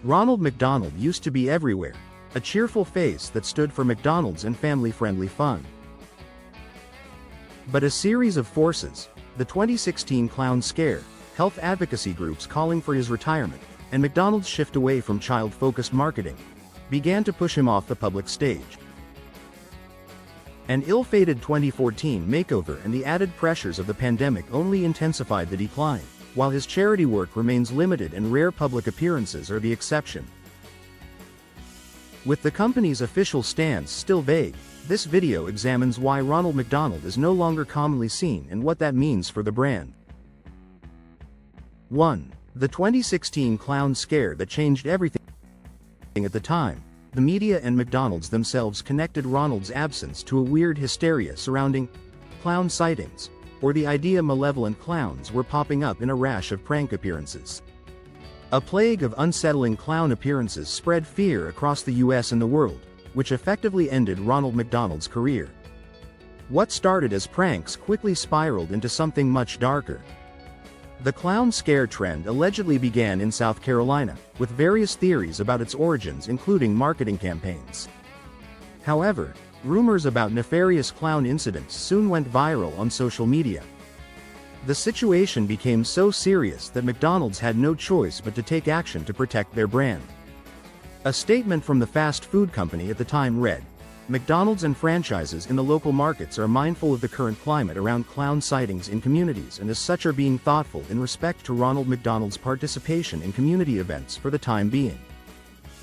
Ronald McDonald used to be everywhere, a cheerful face that stood for McDonald's and family-friendly fun. But a series of forces, the 2016 clown scare, health advocacy groups calling for his retirement, and McDonald's shift away from child-focused marketing, began to push him off the public stage. An ill-fated 2014 makeover and the added pressures of the pandemic only intensified the decline, while his charity work remains limited and rare public appearances are the exception. With the company's official stance still vague, this video examines why Ronald McDonald is no longer commonly seen and what that means for the brand. 1. The 2016 clown scare that changed everything. At the time, the media and McDonald's themselves connected Ronald's absence to a weird hysteria surrounding clown sightings, or the idea malevolent clowns were popping up in a rash of prank appearances. A plague of unsettling clown appearances spread fear across the US and the world, which effectively ended Ronald McDonald's career. What started as pranks quickly spiraled into something much darker. The clown scare trend allegedly began in South Carolina, with various theories about its origins including marketing campaigns. However, rumors about nefarious clown incidents soon went viral on social media. The situation became so serious that McDonald's had no choice but to take action to protect their brand. A statement from the fast food company at the time read, "McDonald's and franchises in the local markets are mindful of the current climate around clown sightings in communities and as such are being thoughtful in respect to Ronald McDonald's participation in community events for the time being."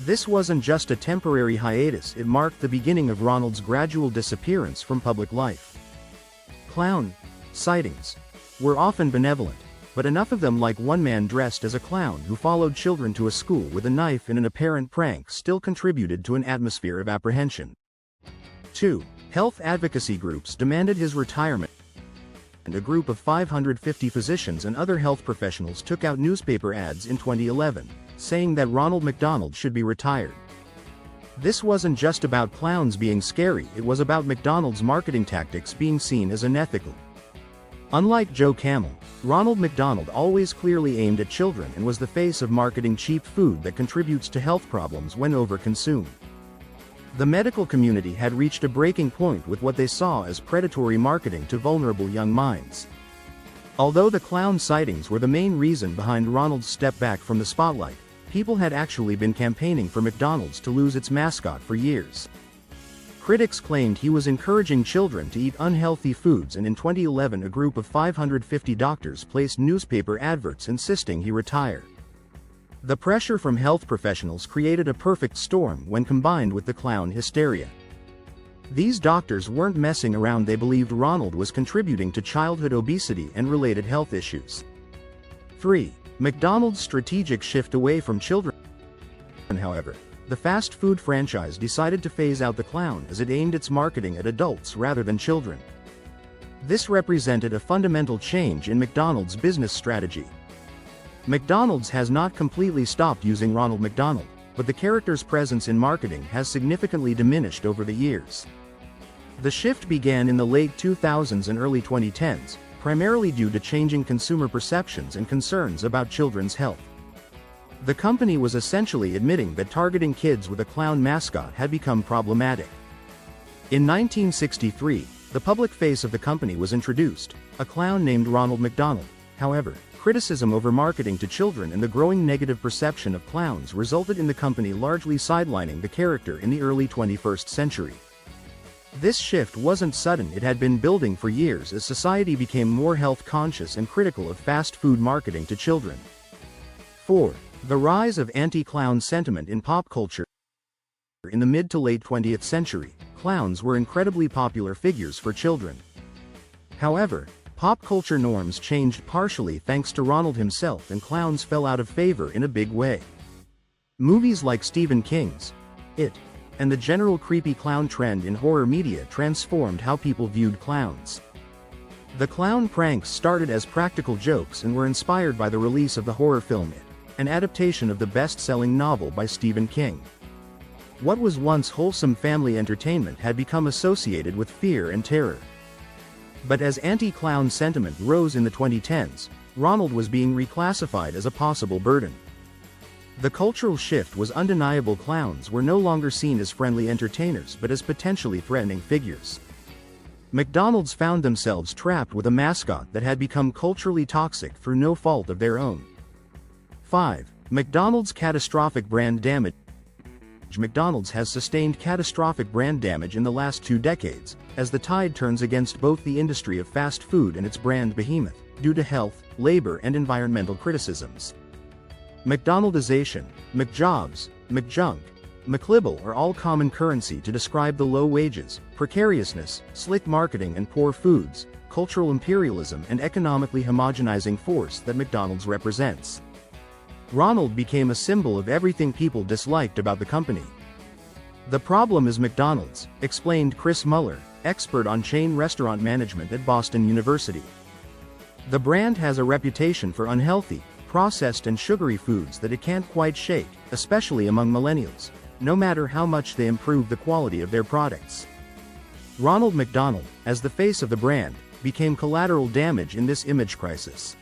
This wasn't just a temporary hiatus, it marked the beginning of Ronald's gradual disappearance from public life. Clown sightings were often benevolent, but enough of them like one man dressed as a clown who followed children to a school with a knife in an apparent prank still contributed to an atmosphere of apprehension. 2. Health advocacy groups demanded his retirement, and a group of 550 physicians and other health professionals took out newspaper ads in 2011, saying that Ronald McDonald should be retired. This wasn't just about clowns being scary, it was about McDonald's marketing tactics being seen as unethical. Unlike Joe Camel, Ronald McDonald always clearly aimed at children and was the face of marketing cheap food that contributes to health problems when overconsumed. The medical community had reached a breaking point with what they saw as predatory marketing to vulnerable young minds. Although the clown sightings were the main reason behind Ronald's step back from the spotlight, people had actually been campaigning for McDonald's to lose its mascot for years. Critics claimed he was encouraging children to eat unhealthy foods, and in 2011 a group of 550 doctors placed newspaper adverts insisting he retire. The pressure from health professionals created a perfect storm when combined with the clown hysteria. These doctors weren't messing around, they believed Ronald was contributing to childhood obesity and related health issues. 3. McDonald's strategic shift away from children. However, the fast food franchise decided to phase out the clown as it aimed its marketing at adults rather than children. This represented a fundamental change in McDonald's business strategy. McDonald's has not completely stopped using Ronald McDonald, but the character's presence in marketing has significantly diminished over the years. The shift began in the late 2000s and early 2010s, primarily due to changing consumer perceptions and concerns about children's health. The company was essentially admitting that targeting kids with a clown mascot had become problematic. In 1963, the public face of the company was introduced, a clown named Ronald McDonald. However, criticism over marketing to children and the growing negative perception of clowns resulted in the company largely sidelining the character in the early 21st century. This shift wasn't sudden, it had been building for years as society became more health conscious and critical of fast food marketing to children. 4. The rise of anti-clown sentiment in pop culture. In the mid to late 20th century, clowns were incredibly popular figures for children. However, pop culture norms changed partially thanks to Ronald himself, and clowns fell out of favor in a big way. Movies like Stephen King's It and the general creepy clown trend in horror media transformed how people viewed clowns. The clown pranks started as practical jokes and were inspired by the release of the horror film It, an adaptation of the best-selling novel by Stephen King. What was once wholesome family entertainment had become associated with fear and terror. But as anti-clown sentiment rose in the 2010s, Ronald was being reclassified as a possible burden. The cultural shift was undeniable. Clowns were no longer seen as friendly entertainers but as potentially threatening figures. McDonald's found themselves trapped with a mascot that had become culturally toxic through no fault of their own. 5. McDonald's catastrophic brand damage. McDonald's has sustained catastrophic brand damage in the last 2 decades, as the tide turns against both the industry of fast food and its brand behemoth, due to health, labor and environmental criticisms. McDonaldization, McJobs, McJunk, McLibel are all common currency to describe the low wages, precariousness, slick marketing and poor foods, cultural imperialism and economically homogenizing force that McDonald's represents. Ronald became a symbol of everything people disliked about the company. The problem is McDonald's, explained Chris Muller, expert on chain restaurant management at Boston University. The brand has a reputation for unhealthy, processed and sugary foods that it can't quite shake, especially among millennials, no matter how much they improve the quality of their products. Ronald McDonald, as the face of the brand, became collateral damage in this image crisis.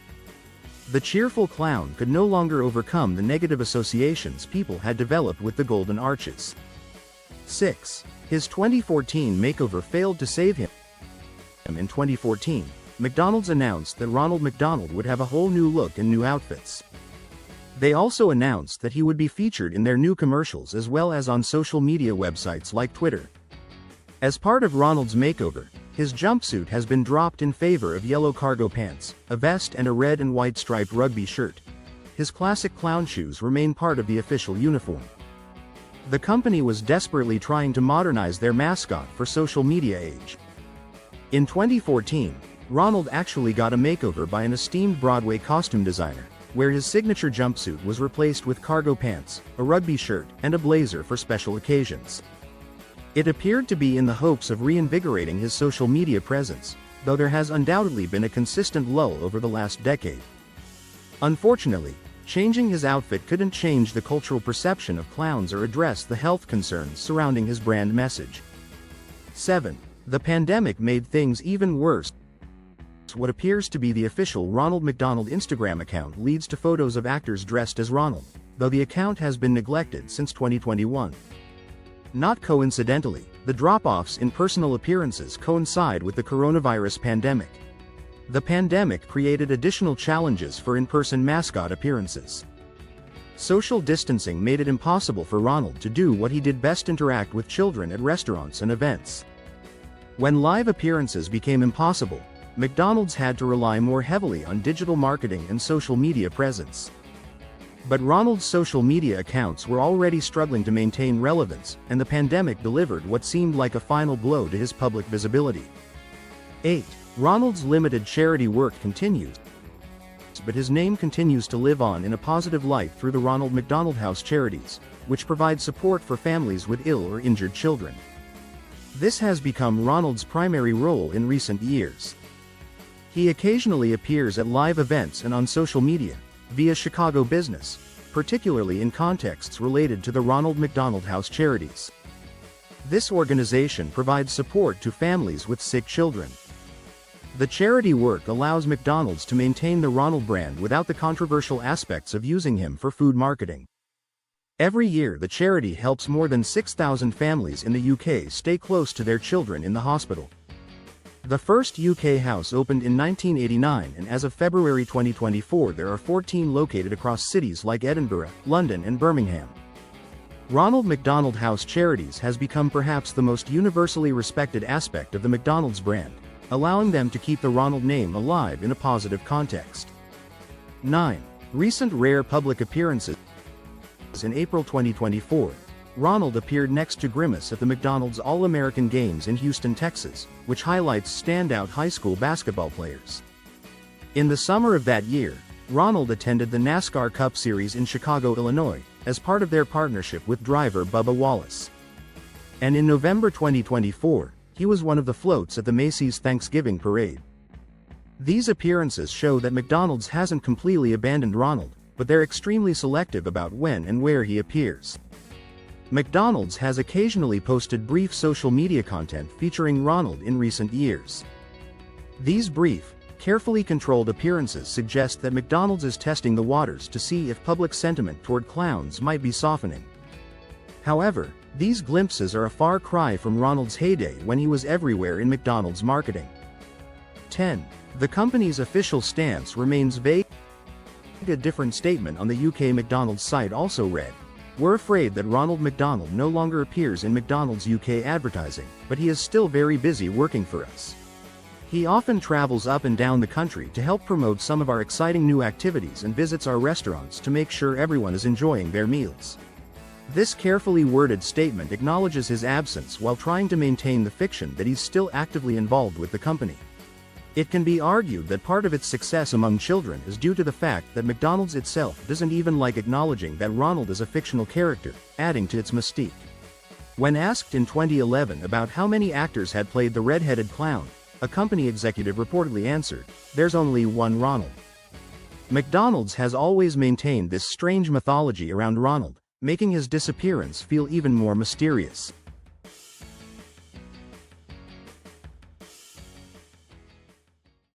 The cheerful clown could no longer overcome the negative associations people had developed with the Golden Arches. 6. His 2014 makeover failed to save him. In 2014, McDonald's announced that Ronald McDonald would have a whole new look and new outfits. They also announced that he would be featured in their new commercials as well as on social media websites like Twitter. As part of Ronald's makeover, his jumpsuit has been dropped in favor of yellow cargo pants, a vest and a red and white striped rugby shirt. His classic clown shoes remain part of the official uniform. The company was desperately trying to modernize their mascot for social media age. In 2014, Ronald actually got a makeover by an esteemed Broadway costume designer, where his signature jumpsuit was replaced with cargo pants, a rugby shirt, and a blazer for special occasions. It appeared to be in the hopes of reinvigorating his social media presence, though there has undoubtedly been a consistent lull over the last decade. Unfortunately, changing his outfit couldn't change the cultural perception of clowns or address the health concerns surrounding his brand message. 7. The pandemic made things even worse. What appears to be the official Ronald McDonald Instagram account leads to photos of actors dressed as Ronald, though the account has been neglected since 2021. Not coincidentally, the drop-offs in personal appearances coincide with the coronavirus pandemic. The pandemic created additional challenges for in-person mascot appearances. Social distancing made it impossible for Ronald to do what he did best: interact with children at restaurants and events. When live appearances became impossible, McDonald's had to rely more heavily on digital marketing and social media presence. But Ronald's social media accounts were already struggling to maintain relevance, and the pandemic delivered what seemed like a final blow to his public visibility. 8. Ronald's limited charity work continues, but his name continues to live on in a positive light through the Ronald McDonald House Charities, which provide support for families with ill or injured children. This has become Ronald's primary role in recent years. He occasionally appears at live events and on social media, via Chicago Business, particularly in contexts related to the Ronald McDonald House Charities. This organization provides support to families with sick children. The charity work allows McDonald's to maintain the Ronald brand without the controversial aspects of using him for food marketing. Every year the charity helps more than 6,000 families in the UK stay close to their children in the hospital. The first UK house opened in 1989, and as of February 2024 there are 14 located across cities like Edinburgh, London and Birmingham. Ronald McDonald House Charities has become perhaps the most universally respected aspect of the McDonald's brand, allowing them to keep the Ronald name alive in a positive context. 9. Recent rare public appearances. In April 2024, Ronald appeared next to Grimace at the McDonald's All-American Games in Houston, Texas, which highlights standout high school basketball players. In the summer of that year, Ronald attended the NASCAR Cup Series in Chicago, Illinois, as part of their partnership with driver Bubba Wallace. And in November 2024, he was one of the floats at the Macy's Thanksgiving Parade. These appearances show that McDonald's hasn't completely abandoned Ronald, but they're extremely selective about when and where he appears. McDonald's has occasionally posted brief social media content featuring Ronald in recent years. These brief, Carefully controlled appearances suggest that McDonald's is testing the waters to see if public sentiment toward clowns might be softening. However, these glimpses are a far cry from Ronald's heyday when he was everywhere in McDonald's marketing. 10. The company's official stance remains vague. A different statement on the UK McDonald's site also read, "We're afraid that Ronald McDonald no longer appears in McDonald's UK advertising, but he is still very busy working for us. He often travels up and down the country to help promote some of our exciting new activities and visits our restaurants to make sure everyone is enjoying their meals." This carefully worded statement acknowledges his absence while trying to maintain the fiction that he's still actively involved with the company. It can be argued that part of its success among children is due to the fact that McDonald's itself doesn't even like acknowledging that Ronald is a fictional character, adding to its mystique. When asked in 2011 about how many actors had played the red-headed clown, a company executive reportedly answered, "There's only one Ronald." McDonald's has always maintained this strange mythology around Ronald, making his disappearance feel even more mysterious.